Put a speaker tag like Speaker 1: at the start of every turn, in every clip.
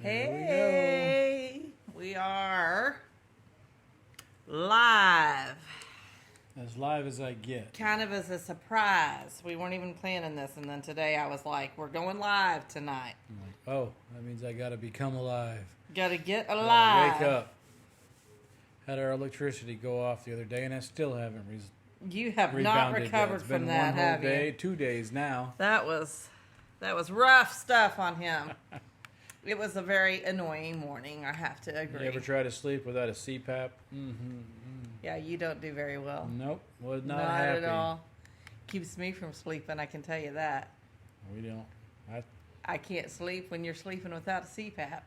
Speaker 1: Hey, we are live.
Speaker 2: As live as I get.
Speaker 1: Kind of as a surprise. We weren't even planning this, and then today I was like, we're going live tonight.
Speaker 2: I'm like, oh, that means I gotta become alive.
Speaker 1: Gotta get
Speaker 2: Gotta
Speaker 1: alive.
Speaker 2: wake up. Had our electricity go off the other day, and I still haven't
Speaker 1: You have not
Speaker 2: rebounded
Speaker 1: recovered
Speaker 2: yet. It's
Speaker 1: from
Speaker 2: been
Speaker 1: that,
Speaker 2: one whole
Speaker 1: have
Speaker 2: day,
Speaker 1: you?
Speaker 2: 2 days now.
Speaker 1: That was rough stuff on him. It was a very annoying morning, I have to agree.
Speaker 2: You ever try to sleep without a CPAP?
Speaker 1: Yeah, you don't do very well.
Speaker 2: Nope, was not
Speaker 1: Not
Speaker 2: happy.
Speaker 1: at all. Keeps me from sleeping, I can tell you that.
Speaker 2: We don't.
Speaker 1: I can't sleep when you're sleeping without a CPAP.
Speaker 2: I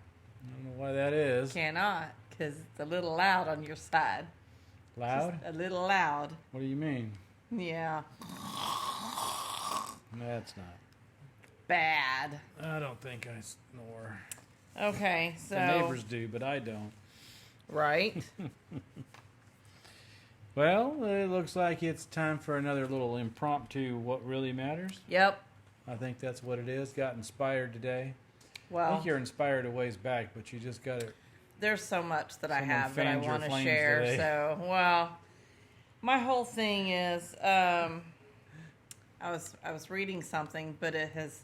Speaker 2: don't know why that is.
Speaker 1: Cannot, because it's a little loud on your side.
Speaker 2: Loud?
Speaker 1: Just a little loud.
Speaker 2: What do you mean?
Speaker 1: Yeah.
Speaker 2: That's not.
Speaker 1: Bad.
Speaker 2: I don't think I snore.
Speaker 1: Okay, so.
Speaker 2: The neighbors do, but I don't.
Speaker 1: Right.
Speaker 2: Well, it looks like it's time for another little impromptu What Really Matters.
Speaker 1: Yep.
Speaker 2: I think that's what it is. Got inspired today. I
Speaker 1: Well,
Speaker 2: think you're inspired a ways back, but you just got to...
Speaker 1: there's so much that I
Speaker 2: Someone
Speaker 1: have that I
Speaker 2: fanned your
Speaker 1: want to
Speaker 2: flames
Speaker 1: share.
Speaker 2: today.
Speaker 1: So, well, my whole thing is, I was reading something, but it has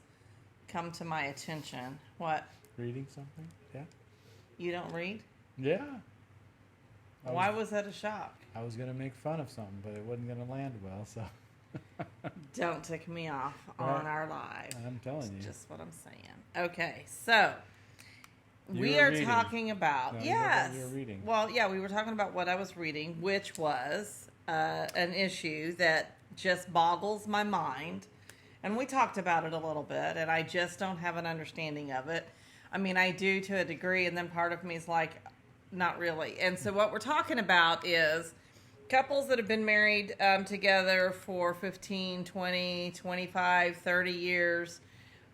Speaker 1: come to my attention. What?
Speaker 2: Reading something? Yeah?
Speaker 1: You don't read?
Speaker 2: Yeah.
Speaker 1: Why was that a shock?
Speaker 2: I was going to make fun of something, but it wasn't going to land well, so...
Speaker 1: Don't tick me off on our live.
Speaker 2: I'm telling you.
Speaker 1: Just what I'm saying. Okay, so
Speaker 2: You
Speaker 1: we
Speaker 2: were
Speaker 1: are
Speaker 2: reading.
Speaker 1: talking about
Speaker 2: No,
Speaker 1: yes.
Speaker 2: you were reading.
Speaker 1: Well, yeah, we were talking about what I was reading, which was an issue that just boggles my mind, and we talked about it a little bit, and I just don't have an understanding of it. I mean, I do to a degree, and then part of me is like, not really. And so what we're talking about is couples that have been married together for 15, 20, 25, 30 years,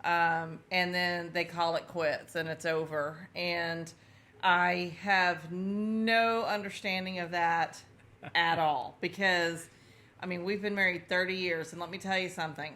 Speaker 1: and then they call it quits and it's over. And I have no understanding of that at all because, I mean, we've been married 30 years, and let me tell you something.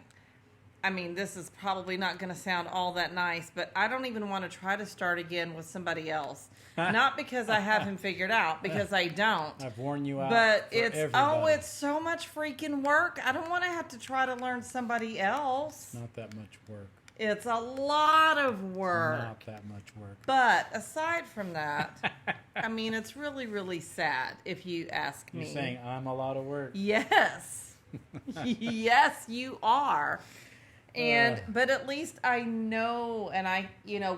Speaker 1: I mean, this is probably not going to sound all that nice, but I don't even want to try to start again with somebody else. Not because I have him figured out, because I don't.
Speaker 2: I've worn you out.
Speaker 1: But
Speaker 2: for
Speaker 1: it's
Speaker 2: everybody.
Speaker 1: it's so much freaking work. I don't want to have to try to learn somebody else.
Speaker 2: Not that much work.
Speaker 1: It's a lot of work.
Speaker 2: Not that much work.
Speaker 1: But aside from that, I mean, it's really, really sad if you ask me.
Speaker 2: You're saying I'm a lot of work?
Speaker 1: Yes. Yes, you are. And but at least I know, and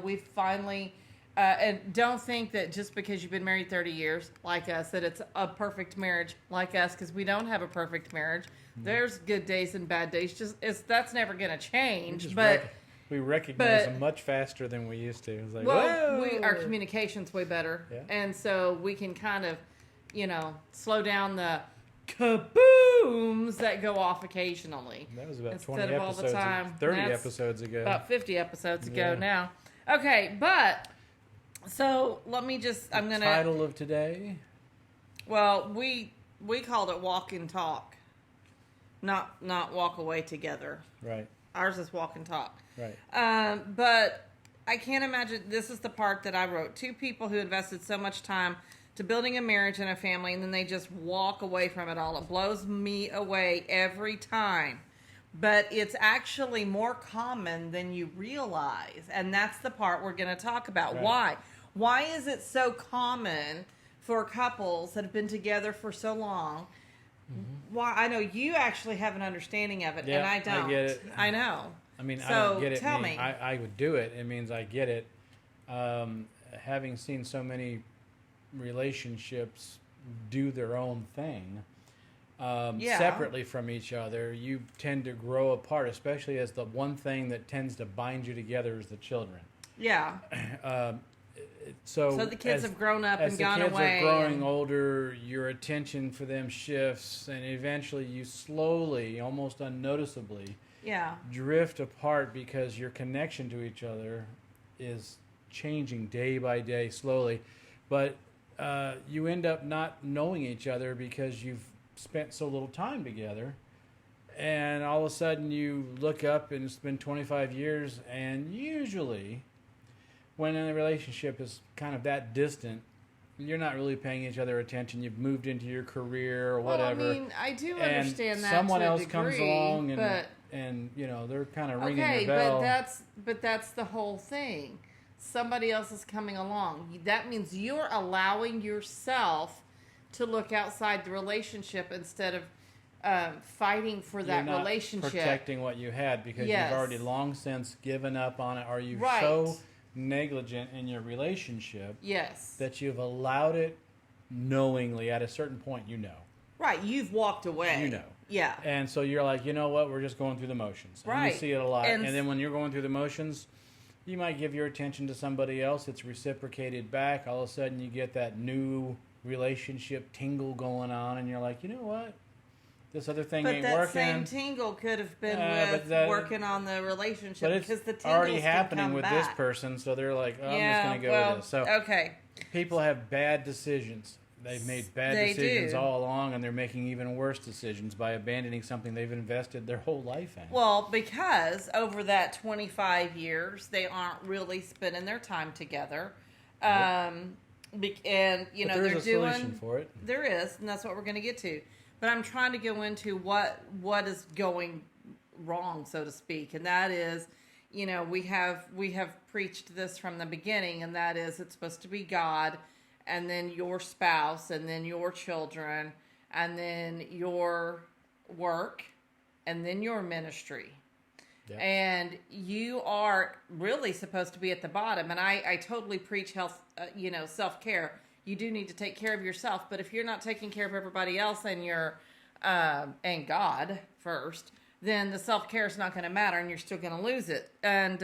Speaker 1: we've finally and don't think that just because you've been married 30 years like us that it's a perfect marriage like us, because we don't have a perfect marriage. There's good days and bad days. That's never going to change. But
Speaker 2: we recognize them much faster than we used to. It's like,
Speaker 1: our communication's way better, and so we can kind of, slow down the kabooms that go off occasionally.
Speaker 2: That was about
Speaker 1: instead
Speaker 2: 20
Speaker 1: of all the
Speaker 2: episodes,
Speaker 1: time.
Speaker 2: 30
Speaker 1: That's
Speaker 2: episodes ago.
Speaker 1: About 50 episodes ago
Speaker 2: Yeah.
Speaker 1: now. Okay, but so let me just. I'm gonna.
Speaker 2: Title of today.
Speaker 1: Well, we called it walk and talk, not walk away together.
Speaker 2: Right.
Speaker 1: Ours is walk and talk.
Speaker 2: Right.
Speaker 1: But I can't imagine. This is the part that I wrote. Two people who invested so much time to building a marriage and a family, and then they just walk away from it all. It blows me away every time. But it's actually more common than you realize. And that's the part we're going to talk about.
Speaker 2: Right.
Speaker 1: Why? Why is it so common for couples that have been together for so long? Mm-hmm. Why? I know you actually have an understanding of it, and I don't.
Speaker 2: I get it.
Speaker 1: I know.
Speaker 2: I mean, I
Speaker 1: So
Speaker 2: don't get it.
Speaker 1: tell me.
Speaker 2: I would do it. It means I get it. Having seen so many relationships do their own thing separately from each other, you tend to grow apart, especially as the one thing that tends to bind you together is the children.
Speaker 1: Yeah.
Speaker 2: So
Speaker 1: the kids have grown up and gone
Speaker 2: away. As the kids
Speaker 1: away
Speaker 2: are growing
Speaker 1: and-
Speaker 2: older, your attention for them shifts, and eventually you slowly, almost unnoticeably,
Speaker 1: Yeah.
Speaker 2: drift apart because your connection to each other is changing day by day, slowly. But you end up not knowing each other because you've spent so little time together. And all of a sudden you look up and it's been 25 years, and usually when a relationship is kind of that distant, you're not really paying each other attention. You've moved into your career or whatever.
Speaker 1: Well, I mean, I do
Speaker 2: and
Speaker 1: understand that
Speaker 2: someone
Speaker 1: to a
Speaker 2: else
Speaker 1: degree,
Speaker 2: comes along
Speaker 1: but
Speaker 2: and you know, they're kind of ringing
Speaker 1: okay,
Speaker 2: your bell.
Speaker 1: but that's the whole thing. Somebody else is coming along. That means you're allowing yourself to look outside the relationship instead of fighting for that
Speaker 2: You're not
Speaker 1: relationship.
Speaker 2: protecting what you had because
Speaker 1: Yes.
Speaker 2: you've already long since given up on it. Are you
Speaker 1: Right.
Speaker 2: so negligent in your relationship
Speaker 1: Yes.
Speaker 2: that you've allowed it knowingly at a certain point? You know.
Speaker 1: Right. You've walked away.
Speaker 2: You know.
Speaker 1: Yeah.
Speaker 2: And so you're like, you know what? We're just going through the motions. And
Speaker 1: Right.
Speaker 2: you see it a lot.
Speaker 1: And
Speaker 2: And then when you're going through the motions, you might give your attention to somebody else. It's reciprocated back. All of a sudden, you get that new relationship tingle going on, and you're like, you know what? This other thing
Speaker 1: But
Speaker 2: ain't
Speaker 1: that
Speaker 2: working.
Speaker 1: same tingle could have been
Speaker 2: but
Speaker 1: with
Speaker 2: that-
Speaker 1: working on the relationship
Speaker 2: But it's
Speaker 1: because the tingles
Speaker 2: already
Speaker 1: can
Speaker 2: happening
Speaker 1: come
Speaker 2: with
Speaker 1: back.
Speaker 2: this person, so they're like, oh, I'm
Speaker 1: Yeah,
Speaker 2: just going to go
Speaker 1: well,
Speaker 2: with this. So
Speaker 1: okay.
Speaker 2: people have bad decisions. They've made bad
Speaker 1: They
Speaker 2: decisions
Speaker 1: do.
Speaker 2: all along, and they're making even worse decisions by abandoning something they've invested their whole life in.
Speaker 1: Well, because over that 25 years, they aren't really spending their time together. And, you know,
Speaker 2: But
Speaker 1: they're
Speaker 2: there's a
Speaker 1: doing...
Speaker 2: solution for it.
Speaker 1: There is, and that's what we're going to get to. But I'm trying to go into what is going wrong, so to speak, and that is, you know, we have preached this from the beginning, and that is it's supposed to be God, and then your spouse, and then your children, and then your work, and then your ministry.
Speaker 2: Yep.
Speaker 1: And you are really supposed to be at the bottom. And I totally preach health, self-care. You do need to take care of yourself. But if you're not taking care of everybody else and and God first, then the self-care is not going to matter and you're still going to lose it. And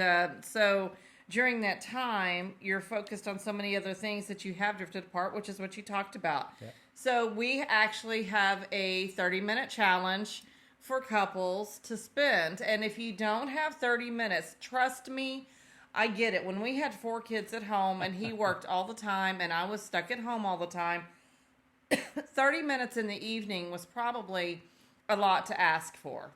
Speaker 1: so during that time, you're focused on so many other things that you have drifted apart, which is what you talked about.
Speaker 2: Yep.
Speaker 1: So we actually have a 30-minute challenge for couples to spend. And if you don't have 30 minutes, trust me, I get it. When we had 4 kids at home and he worked all the time and I was stuck at home all the time, 30 minutes in the evening was probably a lot to ask for.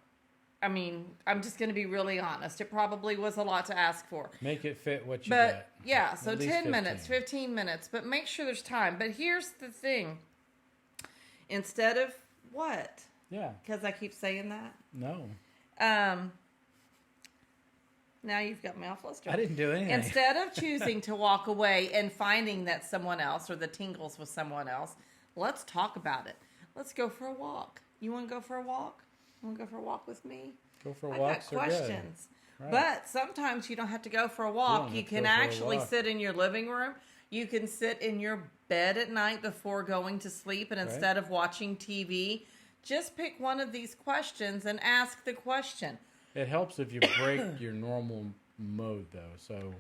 Speaker 1: I mean, I'm just going to be really honest. It probably was a lot to ask for.
Speaker 2: Make it fit what you
Speaker 1: But
Speaker 2: got.
Speaker 1: yeah, so
Speaker 2: At least
Speaker 1: 10 minutes, 15 minutes, but make sure there's time. But here's the thing. Instead of what?
Speaker 2: Yeah.
Speaker 1: Because I keep saying that.
Speaker 2: No.
Speaker 1: Now you've got me all flustered.
Speaker 2: I didn't do anything.
Speaker 1: Instead of choosing to walk away and finding that someone else or the tingles with someone else, let's talk about it. Let's go for a walk. You want to go for a walk? You want to go for a walk with me?
Speaker 2: Go for
Speaker 1: I
Speaker 2: walks
Speaker 1: got
Speaker 2: are good.
Speaker 1: questions.
Speaker 2: Right.
Speaker 1: But sometimes you don't have to go for a walk.
Speaker 2: don't
Speaker 1: You
Speaker 2: have to
Speaker 1: can
Speaker 2: go for a
Speaker 1: actually
Speaker 2: walk.
Speaker 1: sit in your living room. You can sit in your bed at night before going to sleep, and instead of watching TV, just pick one of these questions and ask the question.
Speaker 2: It helps if you break your normal mode, though. So,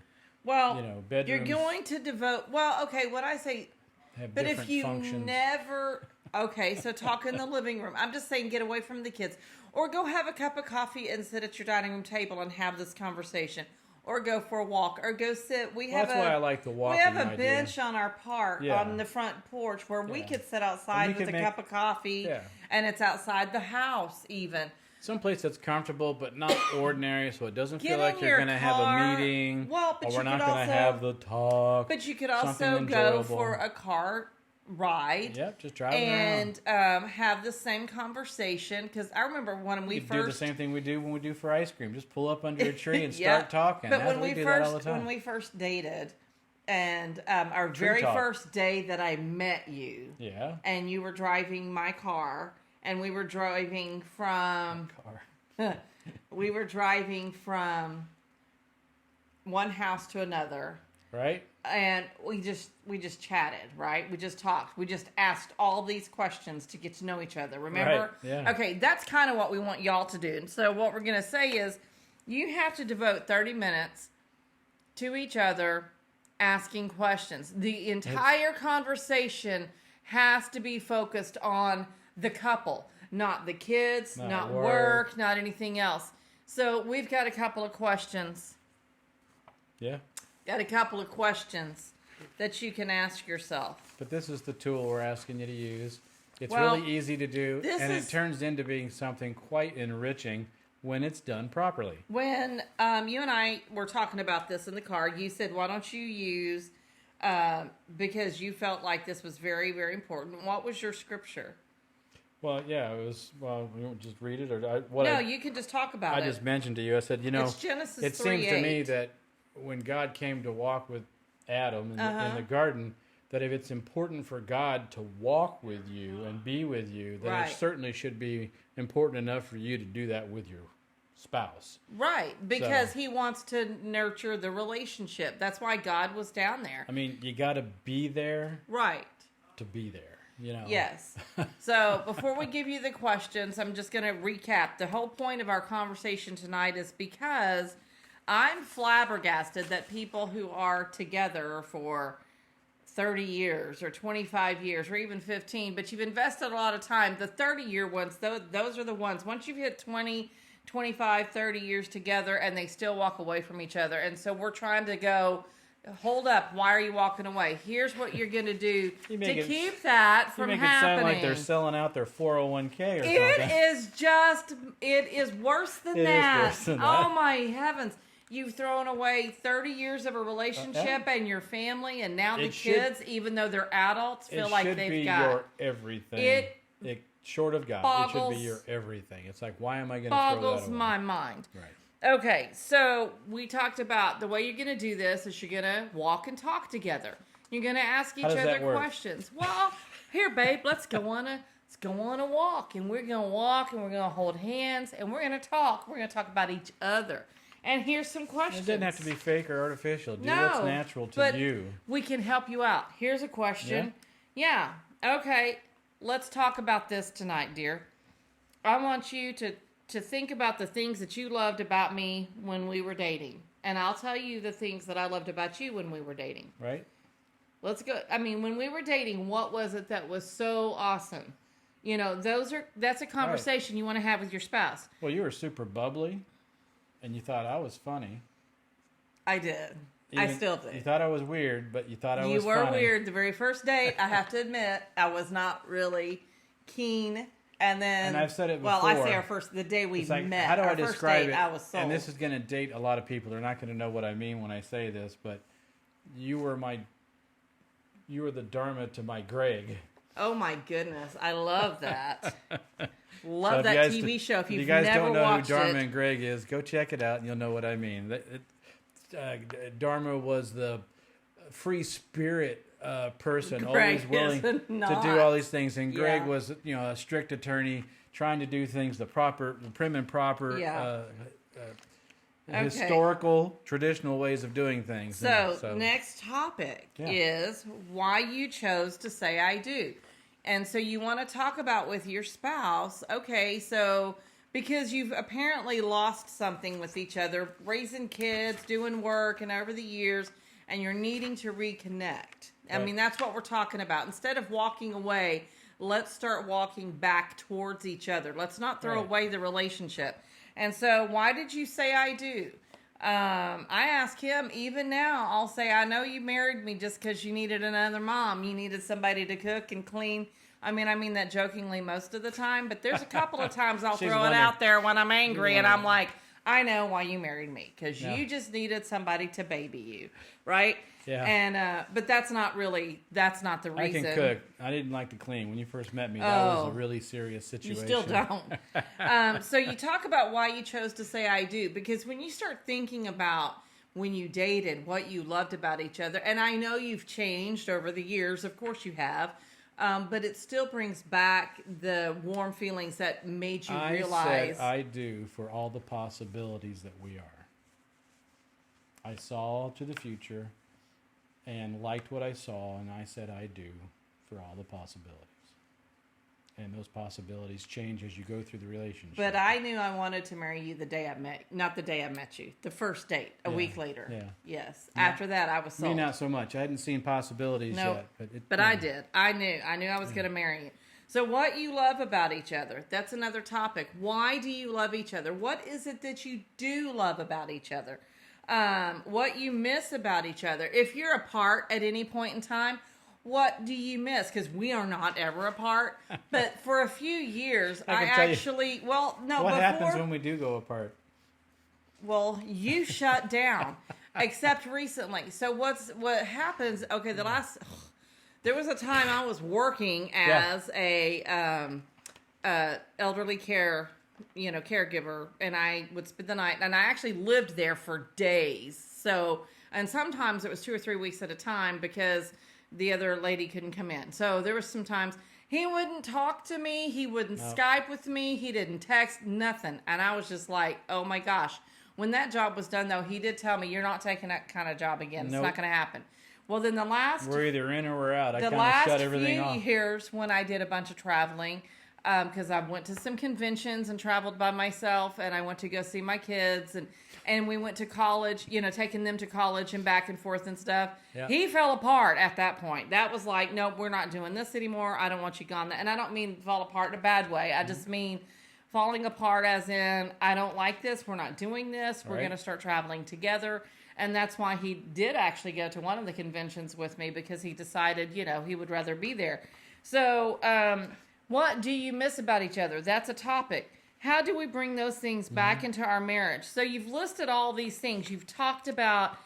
Speaker 1: Well,
Speaker 2: you know, bedrooms
Speaker 1: you're going to devote. Well, okay, what I say.
Speaker 2: have
Speaker 1: But
Speaker 2: different
Speaker 1: if you
Speaker 2: functions.
Speaker 1: never, okay, so talk in the living room. I'm just saying, get away from the kids, or go have a cup of coffee and sit at your dining room table and have this conversation, or go for a walk, or go sit.
Speaker 2: Well, that's why I like the walking
Speaker 1: We have a
Speaker 2: idea.
Speaker 1: bench on our park
Speaker 2: Yeah.
Speaker 1: on the front porch where we
Speaker 2: Yeah.
Speaker 1: could sit outside
Speaker 2: And we
Speaker 1: with a
Speaker 2: could
Speaker 1: cup of coffee,
Speaker 2: Yeah.
Speaker 1: and it's outside the house even.
Speaker 2: Someplace that's comfortable but not ordinary, so it doesn't
Speaker 1: Get
Speaker 2: feel like
Speaker 1: in
Speaker 2: you're
Speaker 1: your
Speaker 2: going to have a
Speaker 1: car.
Speaker 2: meeting,
Speaker 1: Well, but
Speaker 2: or
Speaker 1: you
Speaker 2: we're not
Speaker 1: could
Speaker 2: going to
Speaker 1: also-
Speaker 2: have the talk.
Speaker 1: But you could
Speaker 2: Something
Speaker 1: also go
Speaker 2: enjoyable.
Speaker 1: for a car ride.
Speaker 2: Yep, just driving around.
Speaker 1: And have the same conversation, because I remember when we
Speaker 2: We
Speaker 1: first
Speaker 2: do the same thing we do when we do for ice cream. Just pull up under a tree and
Speaker 1: Yeah.
Speaker 2: start talking.
Speaker 1: But
Speaker 2: That's-
Speaker 1: when we
Speaker 2: do
Speaker 1: first
Speaker 2: that all the time.
Speaker 1: when we first dated, and our
Speaker 2: Tree
Speaker 1: very
Speaker 2: talk.
Speaker 1: first day that I met you,
Speaker 2: Yeah.
Speaker 1: and you were driving my car, and we were driving from
Speaker 2: Car.
Speaker 1: one house to another.
Speaker 2: Right?
Speaker 1: And we just chatted, right? We just talked. We just asked all these questions to get to know each other. Remember?
Speaker 2: Right, yeah.
Speaker 1: Okay, that's kind of what we want y'all to do. And so what we're going to say is you have to devote 30 minutes to each other asking questions. The entire conversation has to be focused on the couple, not the kids, not work, not anything else. So we've got a couple of questions.
Speaker 2: Yeah.
Speaker 1: Got a couple of questions that you can ask yourself.
Speaker 2: But this is the tool we're asking you to use. It's
Speaker 1: Well,
Speaker 2: really easy to do, and it turns into being something quite enriching when it's done properly.
Speaker 1: When you and I were talking about this in the car, you said, why don't you use, because you felt like this was very, very important. What was your scripture?
Speaker 2: Well, yeah, it was, well, we won't just read it?
Speaker 1: You can just talk about it.
Speaker 2: I just mentioned to you, I said,
Speaker 1: it's Genesis
Speaker 2: it
Speaker 1: 3:8.
Speaker 2: seems to me that when God came to walk with Adam in the garden, that if it's important for God to walk with you and be with you, then it certainly should be important enough for you to do that with your spouse.
Speaker 1: Right, because he wants to nurture the relationship. That's why God was down there.
Speaker 2: I mean, you got to be there.
Speaker 1: Right.
Speaker 2: To be there.
Speaker 1: Yes. So before we give you the questions, I'm just going to recap. The whole point of our conversation tonight is because I'm flabbergasted that people who are together for 30 years or 25 years or even 15, but you've invested a lot of time. The 30-year ones, those are the ones. Once you've hit 20, 25, 30 years together and they still walk away from each other. And so we're trying to go, hold up, why are you walking away? Here's what you're going to do to keep that from happening. You make it sound like
Speaker 2: they're selling out their 401k or something.
Speaker 1: It is worse than that. Is worse than that. Oh my heavens. You've thrown away 30 years of a relationship and your family, and now the kids, even though they're adults, feel like they've got...
Speaker 2: It should be your everything. Short of God, it should be your everything. It's like, why am I going to throw that away?
Speaker 1: Boggles my mind.
Speaker 2: Right.
Speaker 1: Okay, so we talked about the way you're going to do this is you're going to walk and talk together. You're going to ask each other questions. Well, here, babe, let's go on a walk, and we're going to walk, and we're going to hold hands, and we're going to talk. We're going to talk about each other. And here's some questions.
Speaker 2: It doesn't have to be fake or artificial. Do what's natural to you.
Speaker 1: We can help you out. Here's a question. Yeah. Okay. Let's talk about this tonight, dear. I want you to think about the things that you loved about me when we were dating. And I'll tell you the things that I loved about you when we were dating.
Speaker 2: Right.
Speaker 1: Let's go. I mean, when we were dating, what was it that was so awesome? That's a conversation you want to have with your spouse.
Speaker 2: Well, you were super bubbly. And you thought I was funny.
Speaker 1: I did. I still do.
Speaker 2: You thought I was weird, but you thought I was funny.
Speaker 1: You were weird. The very first date, I have to admit, I was not really keen. And then...
Speaker 2: And I've said it before.
Speaker 1: Well, I say the day we met.
Speaker 2: How do I describe it?
Speaker 1: I was sold.
Speaker 2: And this is going to date a lot of people. They're not going to know what I mean when I say this, but you were the Dharma to my Greg.
Speaker 1: Oh my goodness. I love that. Love that TV show. If you've never watched it. If you guys don't know who
Speaker 2: Dharma and Greg is, go check it out and you'll know what I mean. Dharma was the free spirit person, always willing to do all these things. And Greg was, a strict attorney trying to do things the prim and proper, historical, traditional ways of doing things.
Speaker 1: So next topic is why you chose to say I do. And so you want to talk about with your spouse, okay, so because you've apparently lost something with each other, raising kids, doing work, and over the years, and you're needing to reconnect. I mean, that's what we're talking about. Instead of walking away, let's start walking back towards each other. Let's not throw away the relationship. And so why did you say I do? I ask him, even now, I'll say, I know you married me just because you needed another mom. You needed somebody to cook and clean. I mean that jokingly most of the time, but there's a couple of times I'll throw it out there when I'm angry and I'm like, I know why you married me, because you just needed somebody to baby you, right?
Speaker 2: Yeah.
Speaker 1: And but that's not the reason.
Speaker 2: I can cook. I didn't like to clean. When you first met me, that was a really serious situation.
Speaker 1: You still don't. So you talk about why you chose to say I do, because when you start thinking about when you dated, what you loved about each other, and I know you've changed over the years, of course you have, but it still brings back the warm feelings that made you realize.
Speaker 2: I said I do for all the possibilities that we are. I saw to the future and liked what I saw, and I said I do for all the possibilities. And those possibilities change as you go through the relationship.
Speaker 1: But I knew I wanted to marry you the day I met, not the day I met you, the first date, a week later.
Speaker 2: Yeah.
Speaker 1: Yes. Yeah. After that, I was sold.
Speaker 2: Me, not so much. I hadn't seen possibilities yet.
Speaker 1: But I did. I knew I was going to marry you. So what you love about each other, that's another topic. Why do you love each other? What is it that you do love about each other? What you miss about each other. If you're apart at any point in time, what do you miss? Because we are not ever apart. But for a few years, I
Speaker 2: can tell you.
Speaker 1: actually, well, no,
Speaker 2: What
Speaker 1: before,
Speaker 2: happens when we do go apart?
Speaker 1: well, you shut down, except recently. So what happens? Okay, there was a time I was working as a elderly care, caregiver, and I would spend the night, and I actually lived there for days. So, and sometimes it was 2 or 3 weeks at a time because the other lady couldn't come in. So there was some times he wouldn't talk to me, he wouldn't Skype with me, he didn't text, nothing. And I was just like, oh my gosh. When that job was done, though, he did tell me, you're not taking that kind of job again. It's not going to happen. Well, then
Speaker 2: we're either in or we're out. I
Speaker 1: the
Speaker 2: kind of
Speaker 1: last
Speaker 2: shut everything off.
Speaker 1: few years when I did a bunch of traveling, because I went to some conventions and traveled by myself, and I went to go see my kids, and we went to college, taking them to college and back and forth and stuff.
Speaker 2: Yeah.
Speaker 1: He fell apart at that point. That was like, nope, we're not doing this anymore. I don't want you gone. And I don't mean fall apart in a bad way. I just mean falling apart as in, I don't like this. We're not doing this. We're
Speaker 2: Right.
Speaker 1: going to start traveling together. And that's why he did actually go to one of the conventions with me, because he decided, he would rather be there. So, what do you miss about each other? That's a topic. How do we bring those things back into our marriage? So you've listed all these things. You've talked about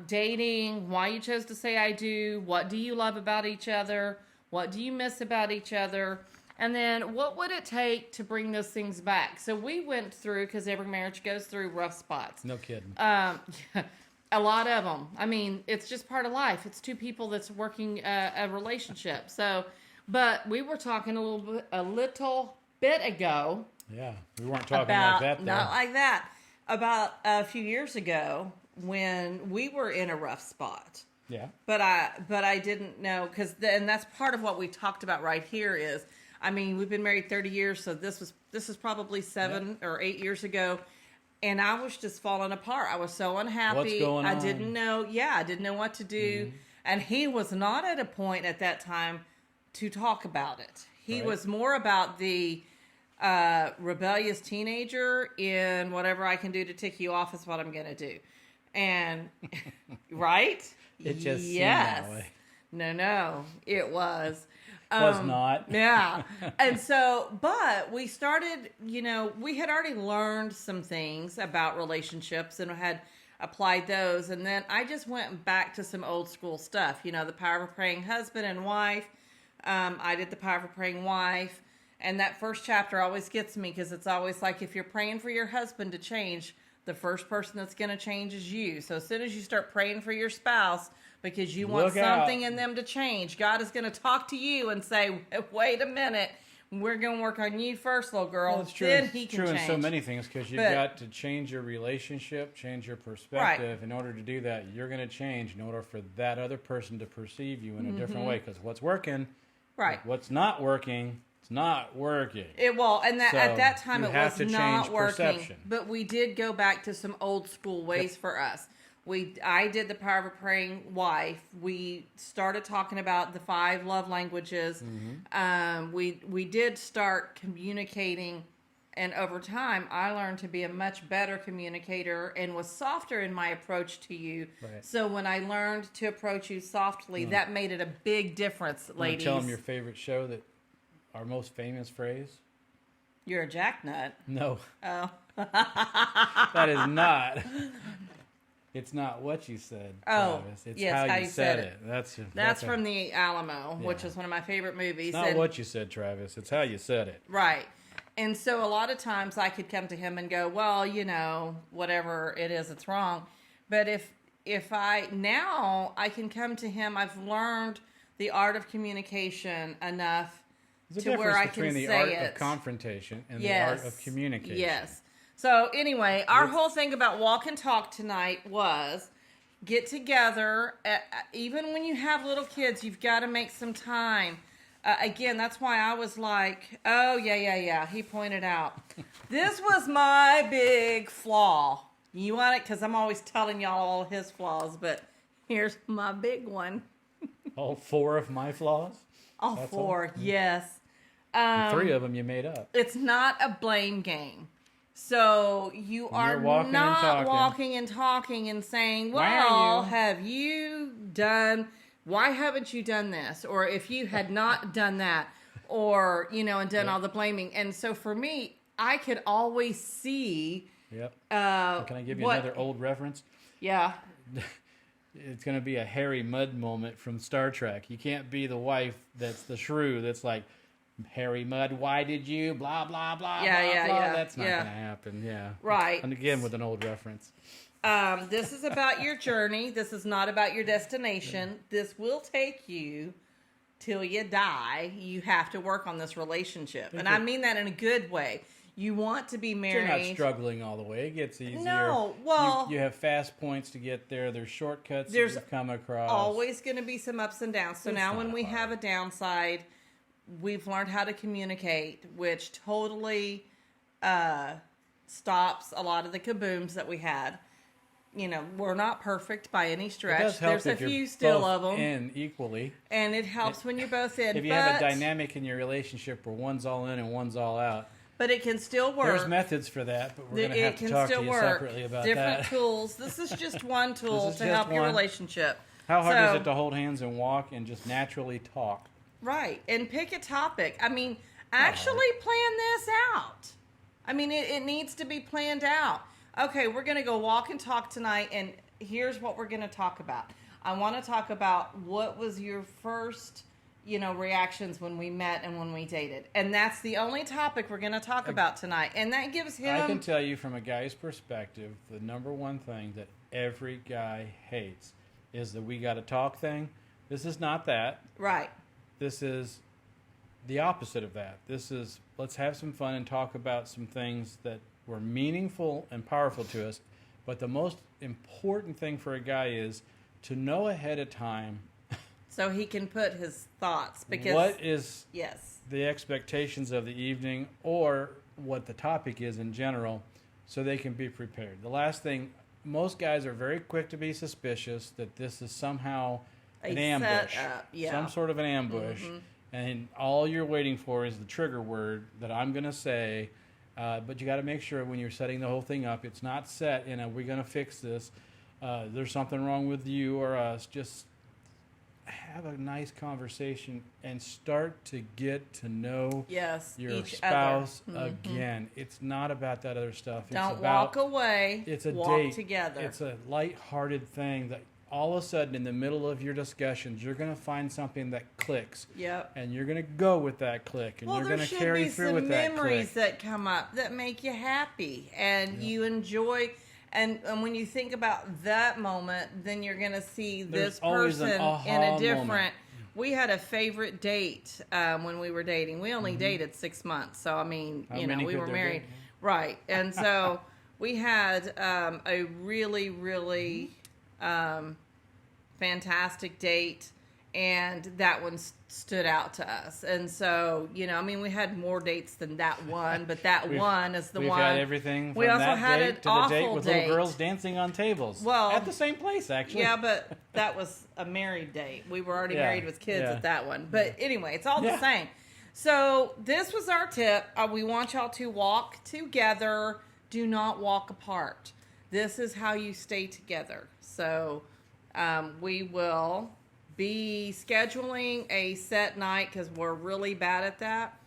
Speaker 1: dating, why you chose to say I do, what do you love about each other, what do you miss about each other, and then what would it take to bring those things back? So we went through, because every marriage goes through rough spots.
Speaker 2: No kidding.
Speaker 1: A lot of them. I mean, it's just part of life. It's two people that's working a relationship. So, but we were talking a little bit ago.
Speaker 2: Yeah, we weren't talking
Speaker 1: about,
Speaker 2: like that, though.
Speaker 1: not like that. About a few years ago when we were in a rough spot.
Speaker 2: Yeah.
Speaker 1: But I didn't know, and that's part of what we talked about right here is, I mean, we've been married 30 years, so this is probably 7 or 8 years ago, and I was just falling apart. I was so unhappy.
Speaker 2: What's going on?
Speaker 1: I didn't know what to do, and he was not at a point at that time to talk about it. He
Speaker 2: Right.
Speaker 1: was more about the rebellious teenager in whatever I can do to tick you off is what I'm going to do, and right?
Speaker 2: It just seemed
Speaker 1: yes.
Speaker 2: that way.
Speaker 1: No, it was.
Speaker 2: Was not.
Speaker 1: Yeah. And so, but we started, we had already learned some things about relationships and had applied those. And then I just went back to some old school stuff, the power of a praying husband and wife. I did the power of a praying wife. And that first chapter always gets me, because it's always like, if you're praying for your husband to change, the first person that's going to change is you. So as soon as you start praying for your spouse, because you want
Speaker 2: Look out.
Speaker 1: something in them to change, God is going to talk to you and say, wait a minute, we're going to work on you first, little girl.
Speaker 2: Well, it's true.
Speaker 1: Then
Speaker 2: It's
Speaker 1: he can
Speaker 2: true
Speaker 1: change.
Speaker 2: in so many things, because you've got to change your relationship, change your perspective. In order to do that, you're going to change in order for that other person to perceive you in a different way. Because what's working,
Speaker 1: Right.
Speaker 2: what's not working, it's not working.
Speaker 1: At that time
Speaker 2: you
Speaker 1: it
Speaker 2: have
Speaker 1: was
Speaker 2: to
Speaker 1: not
Speaker 2: change
Speaker 1: working.
Speaker 2: perception.
Speaker 1: But we did go back to some old school ways for us. I did the power of a praying wife. We started talking about the 5 love languages. We did start communicating, and over time I learned to be a much better communicator and was softer in my approach to you.
Speaker 2: Right.
Speaker 1: So when I learned to approach you softly, that made it a big difference, ladies.
Speaker 2: Tell them your favorite show, our most famous phrase.
Speaker 1: You're a jacknut.
Speaker 2: No,
Speaker 1: Oh.
Speaker 2: that is not. It's not what you said,
Speaker 1: Oh,
Speaker 2: Travis. It's
Speaker 1: yes,
Speaker 2: how you said it.
Speaker 1: That's from The Alamo, which
Speaker 2: Yeah.
Speaker 1: is one of my favorite movies.
Speaker 2: It's not
Speaker 1: And-
Speaker 2: what you said, Travis. It's how you said it.
Speaker 1: Right. And so a lot of times I could come to him and go, well, whatever it is, it's wrong. But if I can come to him, I've learned the art of communication enough
Speaker 2: There's
Speaker 1: to
Speaker 2: a
Speaker 1: where I
Speaker 2: difference
Speaker 1: can
Speaker 2: between the
Speaker 1: say
Speaker 2: art
Speaker 1: it.
Speaker 2: of confrontation and
Speaker 1: Yes.
Speaker 2: the art of communication.
Speaker 1: Yes. So anyway, our whole thing about walk and talk tonight was get together. Even when you have little kids, you've got to make some time. Again, that's why I was like, oh, yeah. He pointed out, this was my big flaw. You want it? Because I'm always telling y'all all his flaws, but here's my big one.
Speaker 2: All 4 of my flaws?
Speaker 1: All
Speaker 2: That's
Speaker 1: 4, yes.
Speaker 2: And 3 of them you made up.
Speaker 1: It's not a blame game. So you are
Speaker 2: walking
Speaker 1: not
Speaker 2: and talking.
Speaker 1: walking and talking and saying,
Speaker 2: Why are
Speaker 1: well,
Speaker 2: you?
Speaker 1: have you done why haven't you done this? Or if you had not done that, or, you know, and done all the blaming. And so for me, I could always see.
Speaker 2: Yep. Can I give you another old reference?
Speaker 1: Yeah.
Speaker 2: It's going to be a Harry Mudd moment from Star Trek. You can't be the wife that's the shrew that's like, Harry Mudd, why did you? Blah, blah, blah,
Speaker 1: yeah,
Speaker 2: blah,
Speaker 1: yeah,
Speaker 2: blah.
Speaker 1: Yeah,
Speaker 2: That's not going to happen, yeah.
Speaker 1: Right.
Speaker 2: And again, with an old reference.
Speaker 1: This is about your journey. This is not about your destination. This will take you till you die. You have to work on this relationship. And I mean that in a good way. You want to be married.
Speaker 2: You're not struggling all the way. It gets easier.
Speaker 1: No, well,
Speaker 2: you have fast points to get there. There's shortcuts
Speaker 1: there's
Speaker 2: that you've come across.
Speaker 1: Always going to be some ups and downs. So
Speaker 2: It's
Speaker 1: now
Speaker 2: not
Speaker 1: when we
Speaker 2: hard.
Speaker 1: have a downside, we've learned how to communicate, which totally stops a lot of the kabooms that we had. You know, we're not perfect by any
Speaker 2: It
Speaker 1: stretch.
Speaker 2: does help
Speaker 1: There's a
Speaker 2: if you're
Speaker 1: few still
Speaker 2: both
Speaker 1: of them.
Speaker 2: in equally.
Speaker 1: And it helps when you're both in.
Speaker 2: If you have a dynamic in your relationship where one's all in and one's all out,
Speaker 1: But it can still work.
Speaker 2: there's methods for that, but we're going to have to talk to you separately about
Speaker 1: Different
Speaker 2: that.
Speaker 1: tools. This is just one tool
Speaker 2: is
Speaker 1: to
Speaker 2: just
Speaker 1: help your
Speaker 2: one.
Speaker 1: relationship.
Speaker 2: How hard
Speaker 1: So-
Speaker 2: is it to hold hands and walk and just naturally talk?
Speaker 1: Right. And pick a topic. I mean, actually plan this out. I mean, it needs to be planned out. Okay, we're going to go walk and talk tonight, and here's what we're going to talk about. I want to talk about what was your first, you know, reactions when we met and when we dated. And that's the only topic we're going to talk about tonight. And that gives him...
Speaker 2: I can tell you from a guy's perspective, the number one thing that every guy hates is the we got to talk thing. This is not that.
Speaker 1: Right.
Speaker 2: This is the opposite of that. This is, let's have some fun and talk about some things that were meaningful and powerful to us. But the most important thing for a guy is to know ahead of time
Speaker 1: So he can put his thoughts, because...
Speaker 2: what is
Speaker 1: Yes.
Speaker 2: the expectations of the evening or what the topic is in general, so they can be prepared. The last thing, most guys are very quick to be suspicious that this is somehow an ambush,
Speaker 1: setup, yeah.
Speaker 2: some sort of an ambush, and all you're waiting for is the trigger word that I'm going to say. But you got to make sure when you're setting the whole thing up, it's not set in a we're going to fix this. There's something wrong with you or us. Just have a nice conversation and start to get to know
Speaker 1: Yes.
Speaker 2: your
Speaker 1: each
Speaker 2: spouse
Speaker 1: other.
Speaker 2: again. It's not about that other stuff.
Speaker 1: Don't
Speaker 2: it's about,
Speaker 1: walk away.
Speaker 2: It's a
Speaker 1: walk
Speaker 2: date
Speaker 1: together.
Speaker 2: It's a light-hearted thing that all of a sudden in the middle of your discussions, you're going to find something that clicks.
Speaker 1: Yep.
Speaker 2: And you're going to go with that click, and
Speaker 1: Well,
Speaker 2: you're
Speaker 1: there
Speaker 2: going to
Speaker 1: should
Speaker 2: carry
Speaker 1: be
Speaker 2: through
Speaker 1: some
Speaker 2: with that
Speaker 1: memories
Speaker 2: click.
Speaker 1: that come up that make you happy, and you enjoy. And when you think about that moment, then you're going to see
Speaker 2: There's
Speaker 1: this
Speaker 2: always an
Speaker 1: person
Speaker 2: aha
Speaker 1: in a different.
Speaker 2: moment.
Speaker 1: We had a favorite date when we were dating. We only dated 6 months, so I mean,
Speaker 2: How
Speaker 1: you know,
Speaker 2: many
Speaker 1: we
Speaker 2: could
Speaker 1: were
Speaker 2: there
Speaker 1: married,
Speaker 2: be?
Speaker 1: right? And so we had a really, really fantastic date, and that one stood out to us. And so, you know, I mean, we had more dates than that one, but that one is the
Speaker 2: We've
Speaker 1: one.
Speaker 2: had everything from
Speaker 1: We also
Speaker 2: that
Speaker 1: had
Speaker 2: date
Speaker 1: an
Speaker 2: to the date
Speaker 1: awful
Speaker 2: with
Speaker 1: date.
Speaker 2: little girls dancing on tables.
Speaker 1: Well,
Speaker 2: at the same place, actually.
Speaker 1: Yeah, but that was a married date. We were already
Speaker 2: Yeah,
Speaker 1: married with kids
Speaker 2: yeah.
Speaker 1: at that one. But anyway, it's all
Speaker 2: Yeah.
Speaker 1: the same. So this was our tip. We want y'all to walk together. Do not walk apart. This is how you stay together. So we will be scheduling a set night because we're really bad at that.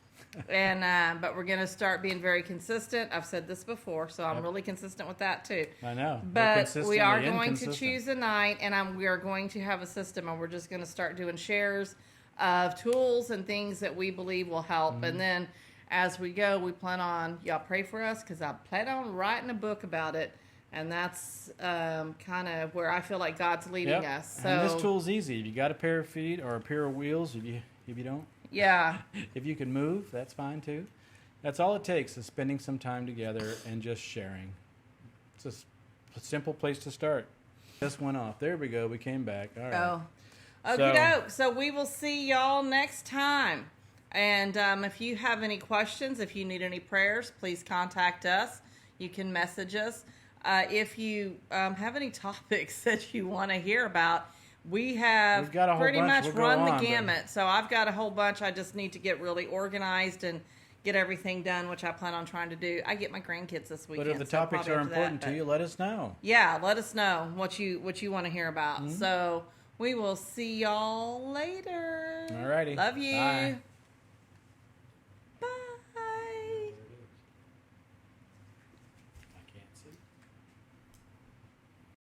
Speaker 1: And but we're going to start being very consistent. I've said this before, so I'm really consistent with that too.
Speaker 2: I know. We're
Speaker 1: But we
Speaker 2: consistently
Speaker 1: are going to
Speaker 2: inconsistent.
Speaker 1: choose a night, and we are going to have a system, and we're just going to start doing shares of tools and things that we believe will help. And then as we go, we plan on, y'all pray for us, because I plan on writing a book about it. And that's kind of where I feel like God's leading
Speaker 2: Yep.
Speaker 1: us. So
Speaker 2: And this tool's easy. If you got a pair of feet or a pair of wheels, if you don't,
Speaker 1: yeah,
Speaker 2: if you can move, that's fine too. That's all it takes is spending some time together and just sharing. It's a simple place to start. Just went off. There we go. We came back. All right.
Speaker 1: Oh,
Speaker 2: So-
Speaker 1: okie doke. So we will see y'all next time. And if you have any questions, if you need any prayers, please contact us. You can message us. If you have any topics that you want to hear about, we have
Speaker 2: We've got a whole
Speaker 1: pretty
Speaker 2: bunch.
Speaker 1: much
Speaker 2: We'll go
Speaker 1: run
Speaker 2: on,
Speaker 1: the
Speaker 2: but-
Speaker 1: gamut. So I've got a whole bunch. I just need to get really organized and get everything done, which I plan on trying to do. I get my grandkids this weekend.
Speaker 2: But if the
Speaker 1: so
Speaker 2: topics
Speaker 1: probably
Speaker 2: are
Speaker 1: after that,
Speaker 2: important to
Speaker 1: but-
Speaker 2: you, let us know.
Speaker 1: yeah, let us know what you want to hear about.
Speaker 2: Mm-hmm.
Speaker 1: So We will see y'all later.
Speaker 2: Alrighty.
Speaker 1: Love you.
Speaker 2: Bye.